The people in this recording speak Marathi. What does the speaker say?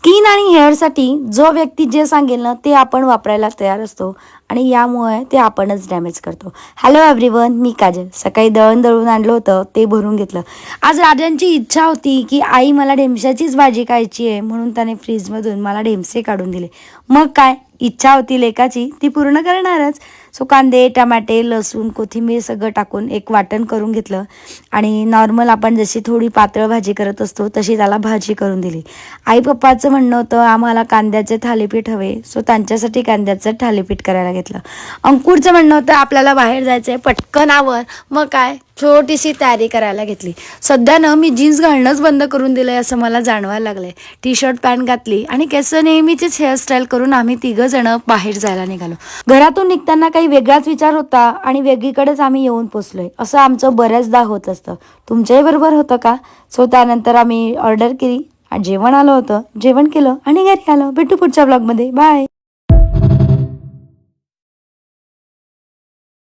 स्किन आणि हेअरसाठी जो व्यक्ती जे सांगेल ना ते आपण वापरायला तयार असतो आणि यामुळे ते आपणच डॅमेज करतो. हॅलो एव्हरीवन, मी काजल. सकाळी दळण दळून आणलं होतं ते भरून घेतलं. आज राजांची इच्छा होती की आई मला ढेमशाचीच भाजी खायची आहे, म्हणून त्याने फ्रीजमधून मला ढेमसे काढून दिले. मग काय, इच्छा होती लेकाची ती पूर्ण करणारच. सो कांदे, टमाटे, लसूण, कोथिंबीर सगळं टाकून एक वाटण करून घेतलं आणि नॉर्मल आपण जशी थोडी पातळ भाजी करत असतो तशी त्याला भाजी करून दिली. आई पप्पाचं म्हणणं होतं आम्हाला कांद्याचे थालीपीठ हवे, सो त्यांच्यासाठी कांद्याचं थालीपीठ करायला घेतलं. अंकुरचं म्हणणं होतं आपल्याला बाहेर जायचं आहे, पटकन आवर. मग काय, छोटीशी तयारी करायला घेतली. सध्या ना मी जीन्स घालणंच बंद करून दिलं आहे असं मला जाणवायला लागलं आहे. टी शर्ट पॅन्ट घातली आणि केस नेहमीचीच हेअरस्टाईल करून आम्ही तिघं जणं बाहेर जायला निघालो. घरातून निघताना काही वेगळाच विचार होता आणि वेगळीकडेच आम्ही येऊन पोचलोय असं आमचं बऱ्याचदा होत असतं. तुमच्याही बरोबर होतं का? सो त्यानंतर आम्ही ऑर्डर केली, जेवण आलं होतं, जेवण केलं आणि घरी आलो. भेटू पुढच्या ब्लॉगमध्ये. बाय.